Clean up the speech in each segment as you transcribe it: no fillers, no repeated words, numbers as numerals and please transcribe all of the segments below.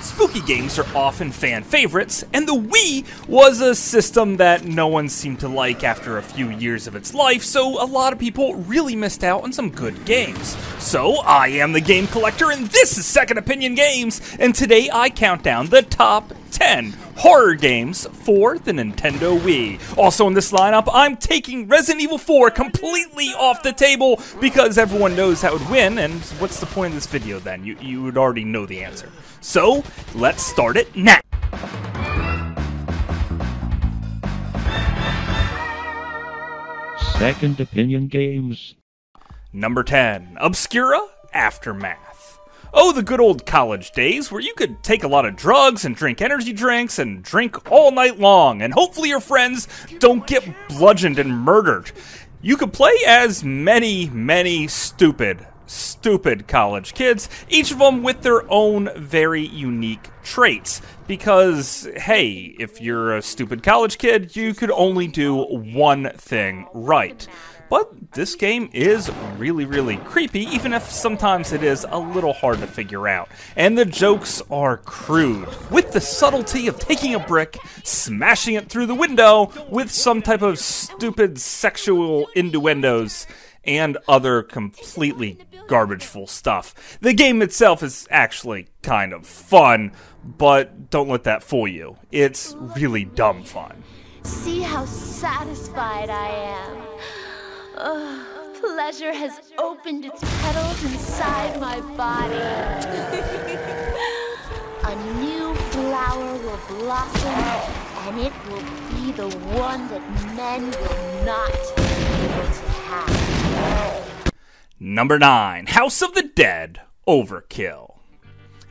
Spooky games are often fan favorites, and the Wii was a system that no one seemed to like after a few years of its life, so a lot of people really missed out on some good games. So, I am the Game Collector, and this is Second Opinion Games, and today I count down the top 10 horror games for the Nintendo Wii. Also in this lineup, I'm taking Resident Evil 4 completely off the table because everyone knows that would win, and what's the point of this video then? You would already know the answer. So, let's start it now. Second Opinion Games. Number 10, Obscura Aftermath. Oh, the good old college days where you could take a lot of drugs and drink energy drinks and drink all night long, and hopefully your friends don't get bludgeoned and murdered. You could play as many stupid college kids, each of them with their own very unique traits. Because, hey, if you're a stupid college kid, you could only do one thing right. But this game is really creepy, even if sometimes it is a little hard to figure out. And the jokes are crude, with the subtlety of taking a brick, smashing it through the window with some type of stupid sexual innuendos, and other completely garbageful stuff. The game itself is actually kind of fun, but don't let that fool you. It's really dumb fun. See how satisfied I am. Pleasure has opened its petals inside my body. A new flower will blossom, and it will be the one that men will not be able to have. Number 9, House of the Dead Overkill.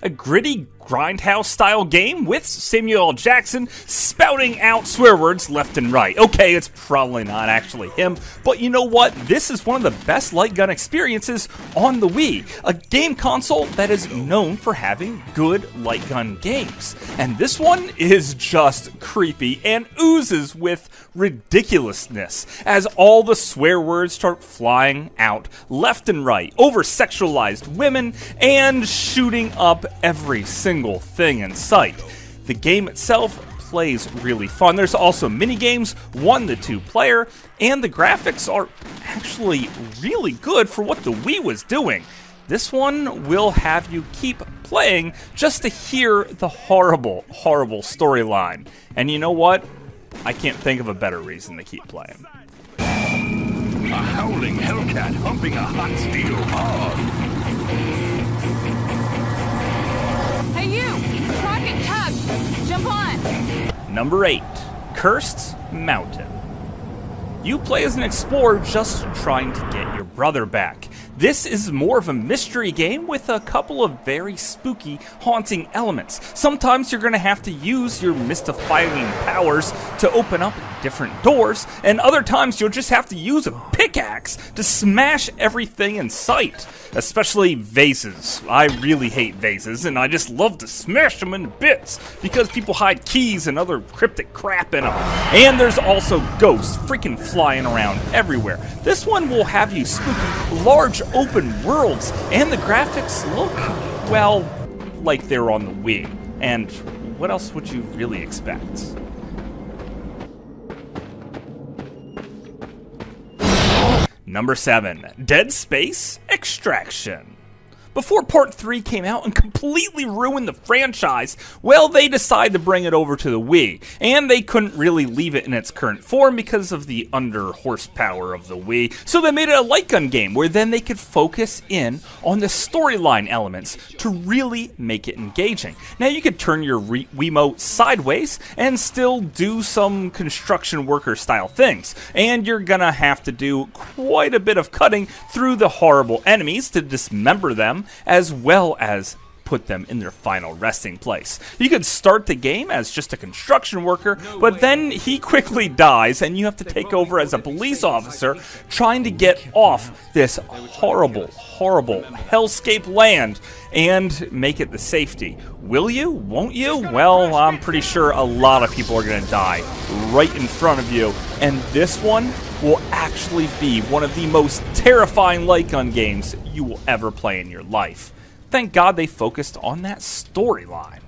A gritty grindhouse-style game with Samuel L. Jackson spouting out swear words left and right. Okay, it's probably not actually him, but you know what? This is one of the best light gun experiences on the Wii, a game console that is known for having good light gun games. And this one is just creepy and oozes with ridiculousness as all the swear words start flying out left and right, over-sexualized women, and shooting up every single thing in sight. The game itself plays really fun. There's also mini games, 1 to 2 player, and the graphics are actually really good for what the Wii was doing. This one will have you keep playing just to hear the horrible storyline. And you know what? I can't think of a better reason to keep playing. A howling hellcat humping a hot steel hog. Hey you! Rocket tug! Jump on! Number 8, Cursed Mountain. You play as an explorer just trying to get your brother back. This is more of a mystery game with a couple of very spooky, haunting elements. Sometimes you're going to have to use your mystifying powers to open up different doors, and other times you'll just have to use a pickaxe to smash everything in sight. Especially vases. I really hate vases, and I just love to smash them in bits because people hide keys and other cryptic crap in them. And there's also ghosts freaking flying around everywhere. This one will have you spooky, large open worlds, and the graphics look, well, like they're on the Wii. And what else would you really expect? Number 7, Dead Space Extraction. Before Part 3 came out and completely ruined the franchise, well, they decided to bring it over to the Wii, and they couldn't really leave it in its current form because of the under-horsepower of the Wii, so they made it a light gun game where then they could focus in on the storyline elements to really make it engaging. Now, you could turn your Wiimote sideways and still do some construction worker-style things, and you're gonna have to do quite a bit of cutting through the horrible enemies to dismember them, as well as put them in their final resting place. You could start the game as just a construction worker, but then he quickly dies and you have to take over as a police officer trying to get off this horrible hellscape land and make it to safety. Will you? Won't you? Well, I'm pretty sure a lot of people are going to die right in front of you, and this one will actually be one of the most terrifying light gun games you will ever play in your life. Thank God they focused on that storyline.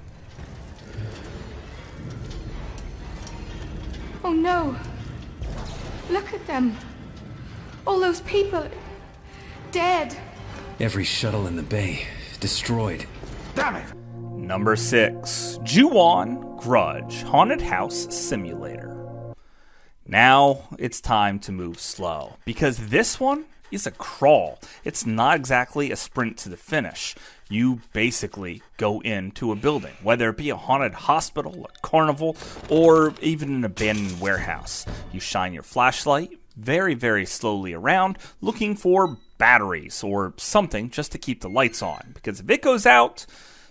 Oh no. Look at them. All those people. Dead. Every shuttle in the bay destroyed. Damn it! Number 6. Ju-On Grudge Haunted House Simulator. Now it's time to move slow, because this one is a crawl. It's not exactly a sprint to the finish. You basically go into a building, whether it be a haunted hospital, a carnival, or even an abandoned warehouse. You shine your flashlight very, very slowly around, looking for batteries or something just to keep the lights on, because if it goes out,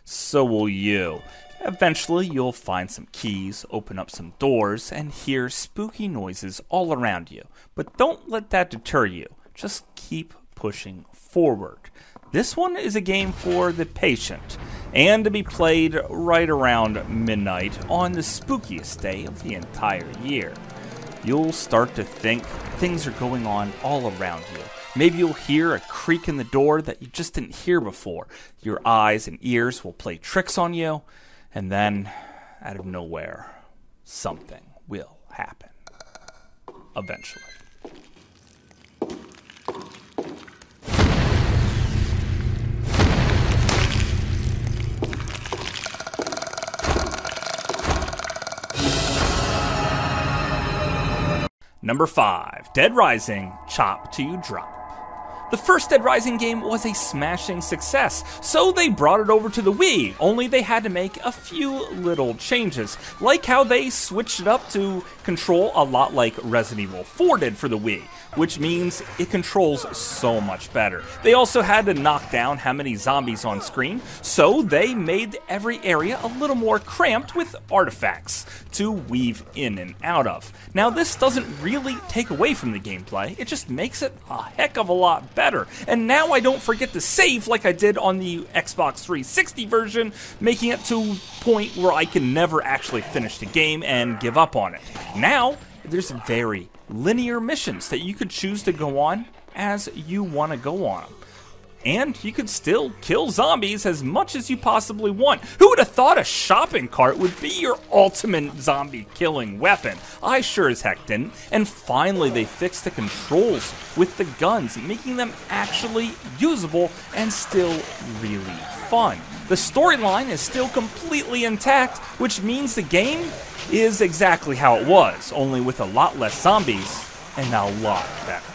so will you. Eventually, you'll find some keys, open up some doors, and hear spooky noises all around you. But don't let that deter you. Just keep pushing forward. This one is a game for the patient, and to be played right around midnight on the spookiest day of the entire year. You'll start to think things are going on all around you. Maybe you'll hear a creak in the door that you just didn't hear before. Your eyes and ears will play tricks on you, and then, out of nowhere, something will happen. Eventually. Number 5, Dead Rising Chop Till You Drop. The first Dead Rising game was a smashing success, so they brought it over to the Wii, only they had to make a few little changes, like how they switched it up to control a lot like Resident Evil 4 did for the Wii, which means it controls so much better. They also had to knock down how many zombies on screen, so they made every area a little more cramped with artifacts to weave in and out of. Now this doesn't really take away from the gameplay, it just makes it a heck of a lot better. And now I don't forget to save like I did on the Xbox 360 version, making it to a point where I can never actually finish the game and give up on it. Now, there's very linear missions that you could choose to go on as you want to go on them. And you could still kill zombies as much as you possibly want. Who would have thought a shopping cart would be your ultimate zombie killing weapon? I sure as heck didn't. And finally they fixed the controls with the guns, making them actually usable and still really fun. The storyline is still completely intact, which means the game is exactly how it was, only with a lot less zombies and a lot better.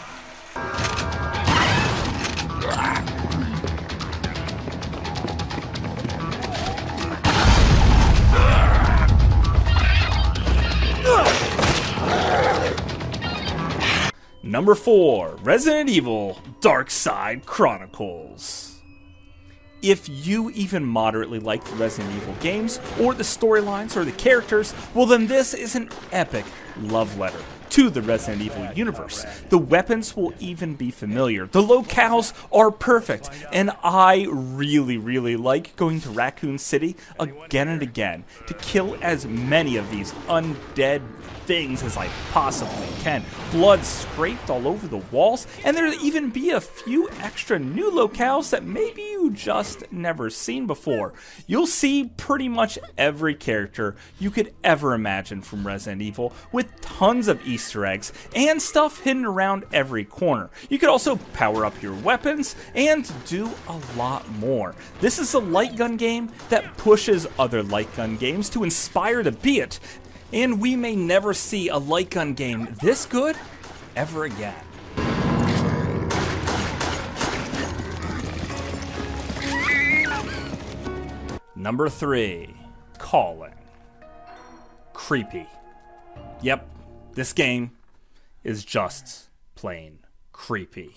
Number 4, Resident Evil Darkside Chronicles. If you even moderately like the Resident Evil games, or the storylines, or the characters, well then this is an epic love letter to the Resident Evil universe. The weapons will even be familiar. The locales are perfect, and I really like going to Raccoon City again and again to kill as many of these undead things as I possibly can. Blood scraped all over the walls, and there'll even be a few extra new locales that maybe you just never seen before. You'll see pretty much every character you could ever imagine from Resident Evil, with tons of Easter eggs and stuff hidden around every corner. You could also power up your weapons and do a lot more. This is a light gun game that pushes other light gun games to inspire to be it, and we may never see a light gun game this good ever again. Number 3, Calling. Creepy. Yep, this game is just plain creepy.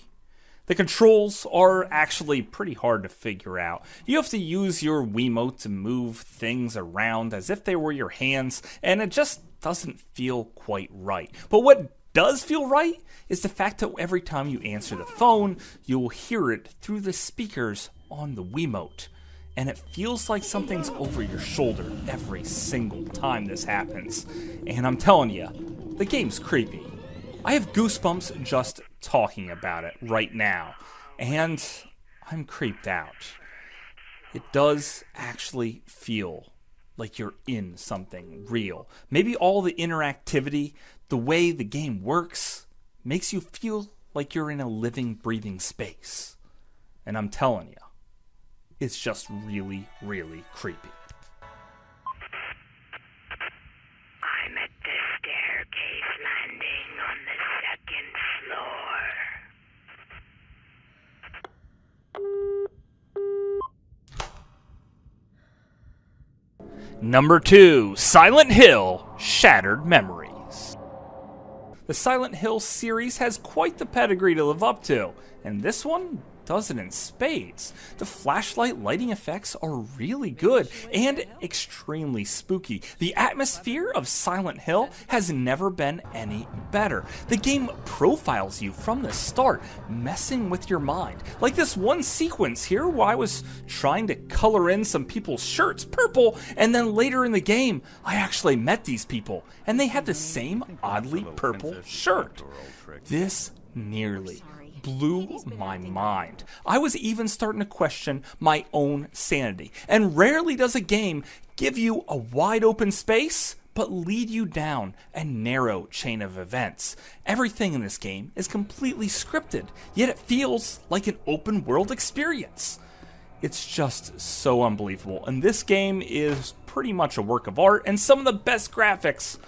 The controls are actually pretty hard to figure out. You have to use your Wiimote to move things around as if they were your hands, and it just doesn't feel quite right. But what does feel right is the fact that every time you answer the phone, you'll hear it through the speakers on the Wiimote. And it feels like something's over your shoulder every single time this happens. And I'm telling you, the game's creepy. I have goosebumps just talking about it right now, and I'm creeped out. It does actually feel like you're in something real. Maybe all the interactivity, the way the game works, makes you feel like you're in a living, breathing space. And I'm telling you, it's just really, really creepy. I'm at the staircase landing on the second floor. Number 2, Silent Hill: Shattered Memories. The Silent Hill series has quite the pedigree to live up to, and this one does it in spades. The flashlight lighting effects are really good and extremely spooky. The atmosphere of Silent Hill has never been any better. The game profiles you from the start, messing with your mind. Like this one sequence here where I was trying to color in some people's shirts purple, and then later in the game, I actually met these people, and they had the same oddly purple shirt. This nearly blew my mind. I was even starting to question my own sanity. And rarely does a game give you a wide open space, but lead you down a narrow chain of events. Everything in this game is completely scripted, yet it feels like an open world experience. It's just so unbelievable. And this game is pretty much a work of art and some of the best graphics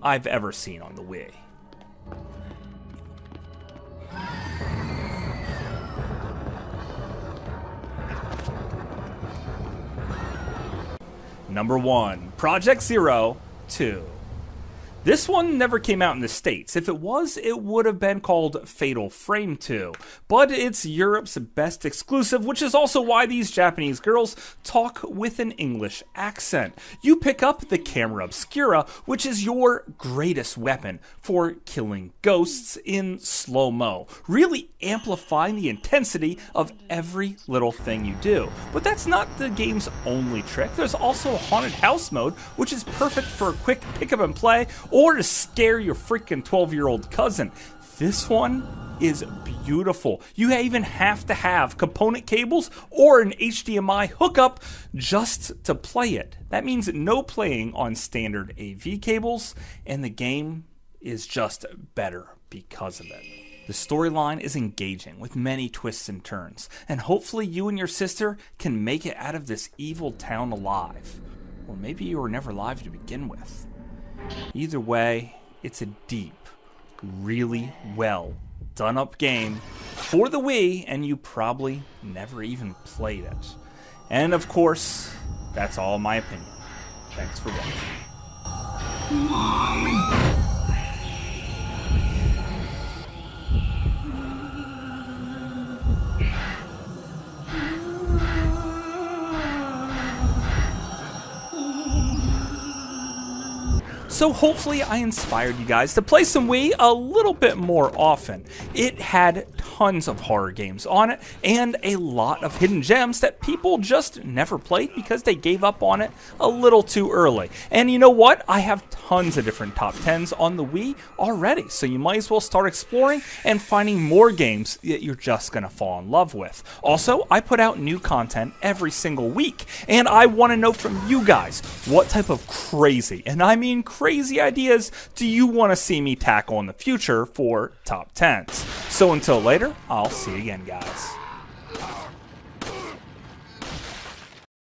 I've ever seen on the Wii. Number 1, Project Zero 2. This one never came out in the States. If it was, it would have been called Fatal Frame 2. But it's Europe's best exclusive, which is also why these Japanese girls talk with an English accent. You pick up the camera obscura, which is your greatest weapon for killing ghosts in slow-mo, really amplifying the intensity of every little thing you do. But that's not the game's only trick. There's also a haunted house mode, which is perfect for a quick pick up and play, or to scare your freaking 12-year-old cousin. This one is beautiful. You even have to have component cables or an HDMI hookup just to play it. That means no playing on standard AV cables, and the game is just better because of it. The storyline is engaging with many twists and turns, and hopefully you and your sister can make it out of this evil town alive. Or maybe you were never alive to begin with. Either way, it's a deep, really well done up game for the Wii, and you probably never even played it. And of course, that's all my opinion. Thanks for watching. So hopefully I inspired you guys to play some Wii a little bit more often. It had tons of horror games on it and a lot of hidden gems that people just never played because they gave up on it a little too early. And you know what? I have tons of different top 10s on the Wii already, so you might as well start exploring and finding more games that you're just gonna fall in love with. Also, I put out new content every single week, and I want to know from you guys, what type of crazy, and I mean crazy ideas, do you want to see me tackle in the future for top 10s? So until later, I'll see you again, guys.